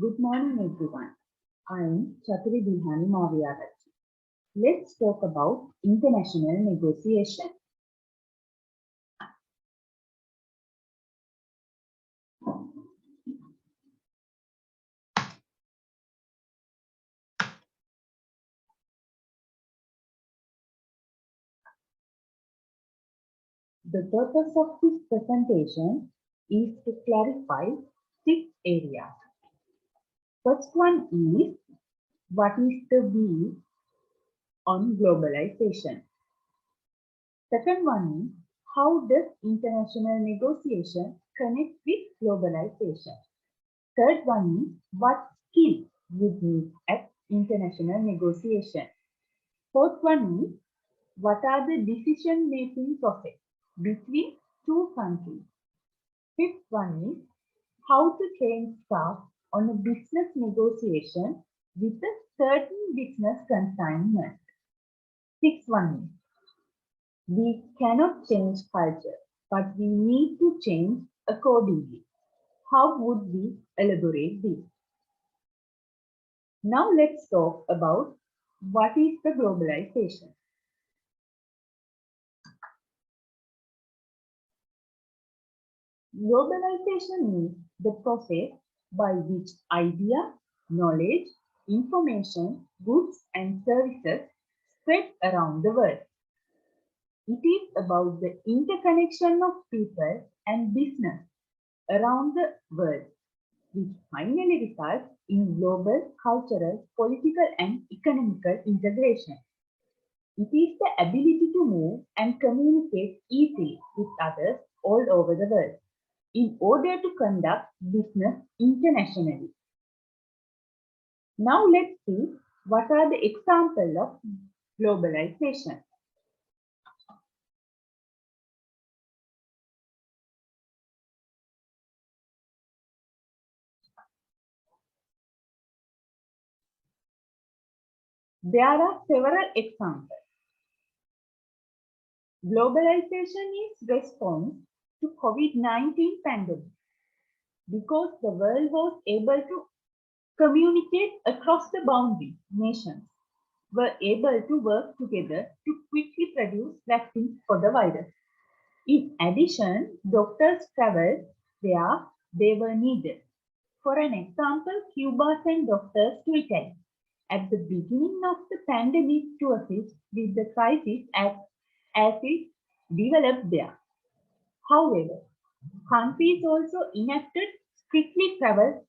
Good morning, everyone. I am Chaturi Bihani Maviyarati. Let's talk about international negotiation. The purpose of this presentation is to clarify 6 areas. First one is what is the view on globalization. Second one is how does international negotiation connect with globalization. Third one is what skills would need at international negotiation. Fourth one is what are the decision-making process between two countries. Fifth one is how to train staff on a business negotiation with a certain business consignment. Sixth one is we cannot change culture, but we need to change accordingly. How would we elaborate this? Now let's talk about what is the globalization. Globalization is the process by which idea, knowledge, information, goods and services spread around the world. It is about the interconnection of people and business around the world, which finally results in global cultural, political and economical integration. It is the ability to move and communicate easily with others all over the world in order to conduct business internationally. Now let's see what are the examples of globalization. There are several examples. Globalization is response to COVID-19 pandemic because the world was able to communicate across the boundaries. Nations were able to work together to quickly produce vaccines for the virus. In addition, doctors traveled where they were needed. For an example, Cuba sent doctors to Italy at the beginning of the pandemic to assist with the crisis as it developed there. However, countries also enacted strictly travel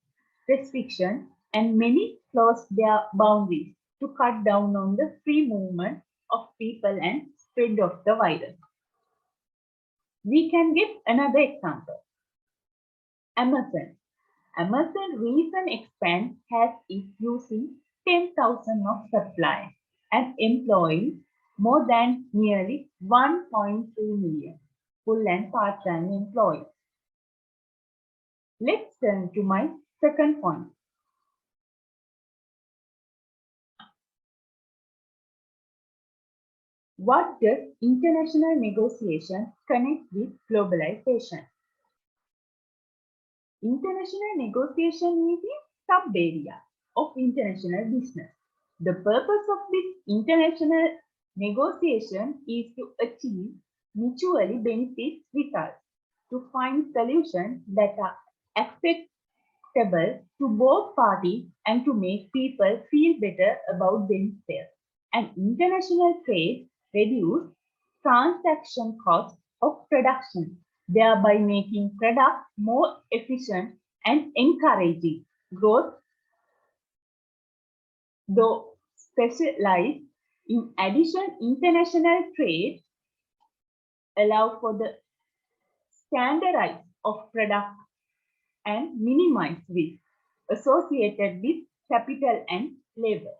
restrictions and many closed their boundaries to cut down on the free movement of people and spread of the virus. We can give another example. Amazon. Amazon recent expand has it using 10,000 of supply and employing more than nearly 1.2 million full and part-time employees. Let's turn to my second point. What does international negotiation connect with globalization? International negotiation is a sub-area of international business. The purpose of this international negotiation is to achieve mutually beneficial results, to find solutions that are acceptable to both parties and to make people feel better about themselves. And international trade reduces transaction costs of production, thereby making products more efficient and encouraging growth, though specialized. In addition, international trade allows for the standardization of products and minimize risk associated with capital and labor.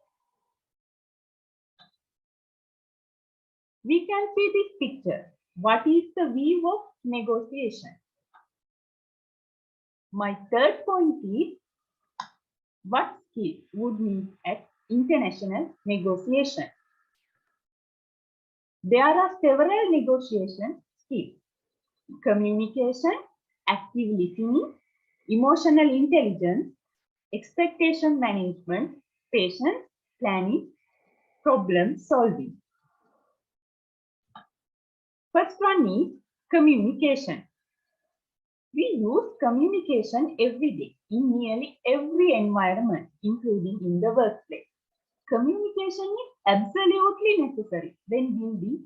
We can see this picture. What is the view of negotiation? My third point is what skills would need at international negotiation. There are several negotiation skills: communication, active listening, emotional intelligence, expectation management, patience, planning, problem solving. First one is communication. We use communication every day in nearly every environment, including in the workplace. Communication is absolutely necessary when building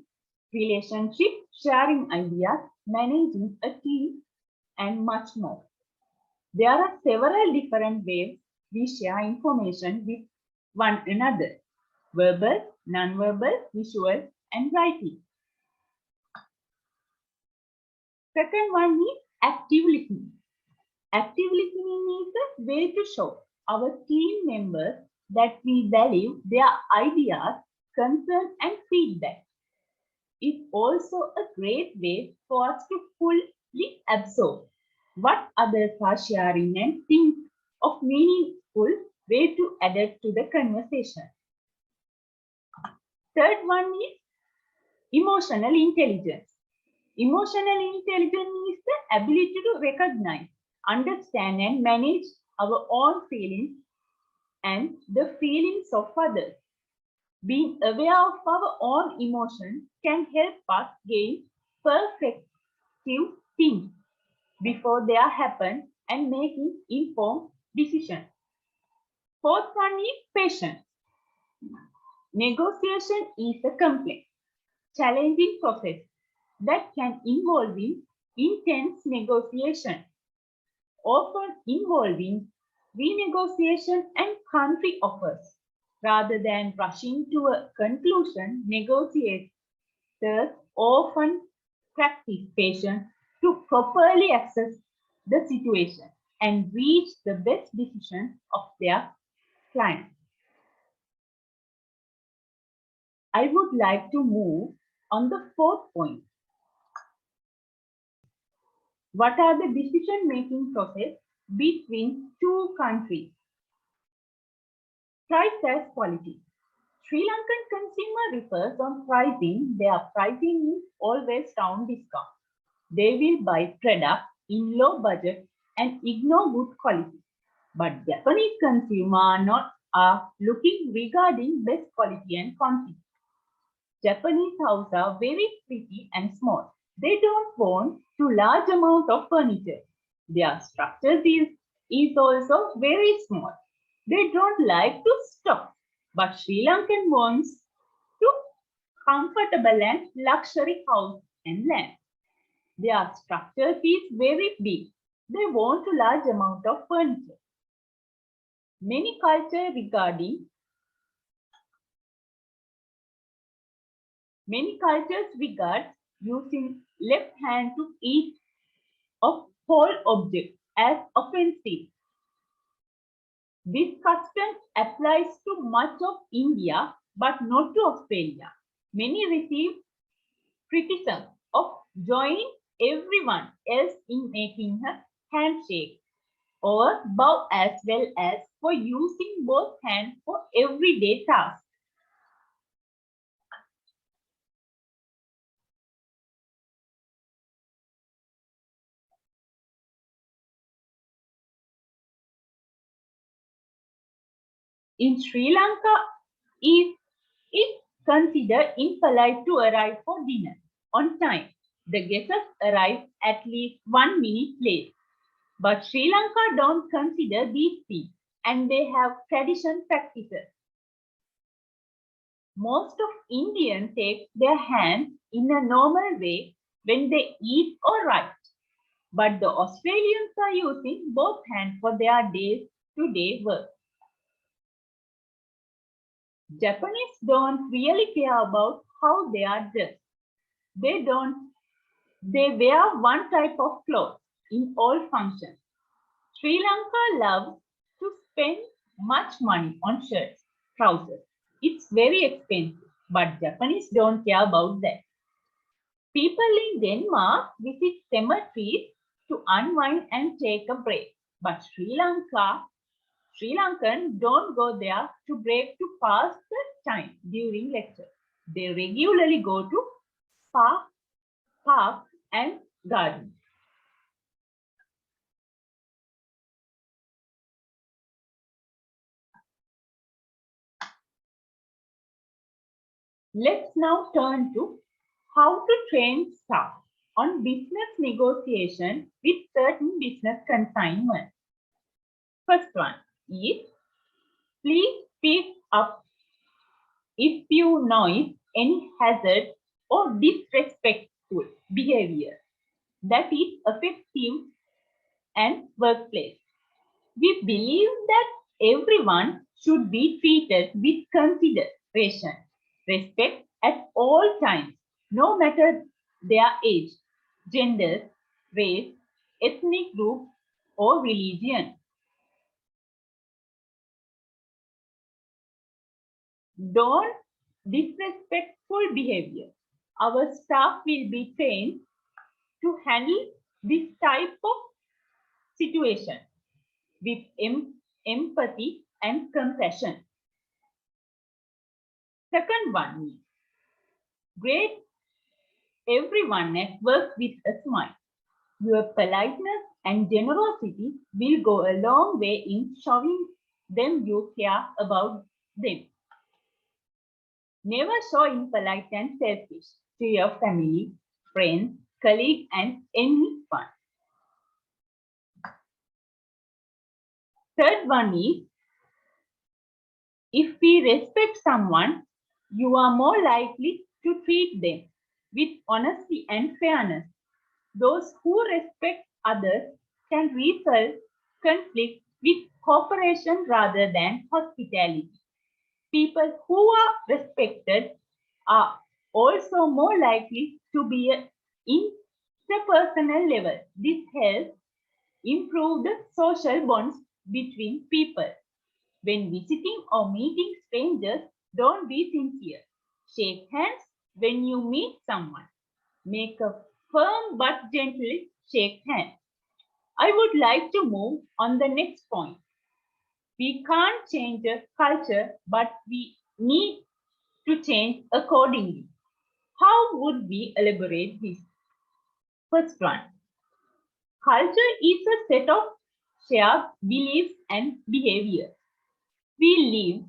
relationships, sharing ideas, managing a team, and much more. There are several different ways we share information with one another: verbal, non-verbal, visual, and writing. Second one is active listening. Active listening is a way to show our team members that we value their ideas, concerns, and feedback. It's also a great way for us to fully absorb what others are sharing and think of meaningful way to adapt to the conversation. Third one is emotional intelligence. Emotional intelligence is the ability to recognize, understand, and manage our own feelings and the feelings of others. Being aware of our own emotions can help us gain perspective, think before they happen, and making informed decisions. Fourth one is patience. Negotiation is a complex, challenging process that can involve intense negotiation, often involving renegotiation and country offers. Rather than rushing to a conclusion, negotiators often practice patience to properly assess the situation and reach the best decision of their client. I would like to move on the fourth point. What are the decision-making process between two countries? Price as quality. Sri Lankan consumer refers on pricing. Their pricing is always down discount. They will buy product in low budget and ignore good quality. But Japanese consumers are looking regarding best quality and quantity. Japanese houses are very pretty and small. They don't want too large amount of furniture. Their structure is also very small. They don't like to stop. But Sri Lankan wants to comfortable and luxury house and land. Their structure is very big. They want a large amount of furniture. Many cultures regard using left hand to eat of whole object as offensive. This custom applies to much of India, but not to Australia. Many receive criticism of joining everyone else in making a handshake or bow, as well as for using both hands for everyday tasks. In Sri Lanka, it's considered impolite to arrive for dinner on time. The guests arrive at least 1 minute late. But Sri Lanka don't consider these things, and they have tradition practices. Most of Indians take their hands in a normal way when they eat or write. But the Australians are using both hands for their day-to-day work. Japanese don't really care about how they are dressed. They wear one type of clothes in all functions. Sri Lanka loves to spend much money on shirts, trousers. It's very expensive, but Japanese don't care about that. People in Denmark visit cemeteries to unwind and take a break. But Sri Lankan don't go there to break to pass the time during lecture. They regularly go to park and garden. Let's now turn to how to train staff on business negotiation with certain business consignments. First one is, please speak up if you notice any hazard or disrespectful behavior that is effective and workplace. We believe that everyone should be treated with consideration, respect at all times, no matter their age, gender, race, ethnic group, or religion. Don't disrespectful behavior. Our staff will be trained to handle this type of situation with empathy and compassion. Second one is, greet everyone at work with a smile. Your politeness and generosity will go a long way in showing them you care about them. Never show impolite and selfish to your family, friends, colleagues, and anyone. Third one is, if we respect someone, you are more likely to treat them with honesty and fairness. Those who respect others can resolve conflict with cooperation rather than hostility. People who are respected are also more likely to be at interpersonal level. This helps improve the social bonds between people. When visiting or meeting strangers, don't be sincere. Shake hands when you meet someone. Make a firm but gentle shake hand. I would like to move on the next point. We can't change a culture, but we need to change accordingly. How would we elaborate this? First one, culture is a set of shared beliefs and behaviors. We live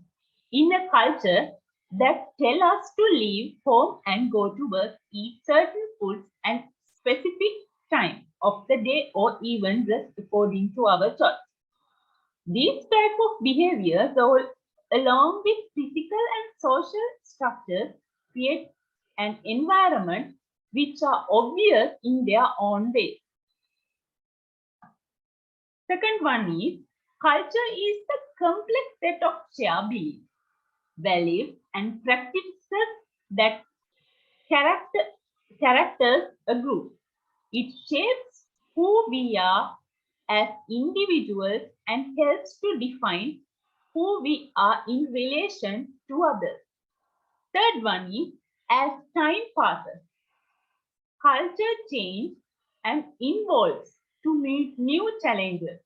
in a culture that tell us to leave home and go to work, eat certain foods and specific time of the day, or even dress according to our choice. These type of behaviors, along with physical and social structures, create an environment which are obvious in their own way. Second one is, culture is the complex set of shared beliefs, values, and practices that characters a group. It shapes who we are as individuals and helps to define who we are in relation to others. Third one is, as time passes, culture change and evolves to meet new challenges.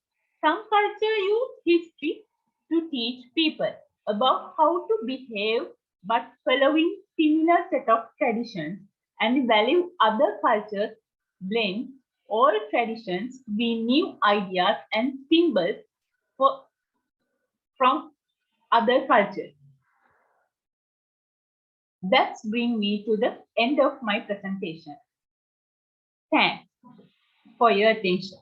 Some culture use history to teach people about how to behave, but following similar set of traditions, and value other cultures blend all traditions with new ideas and symbols for, from other cultures. That's bring me to the end of my presentation. Thanks for your attention.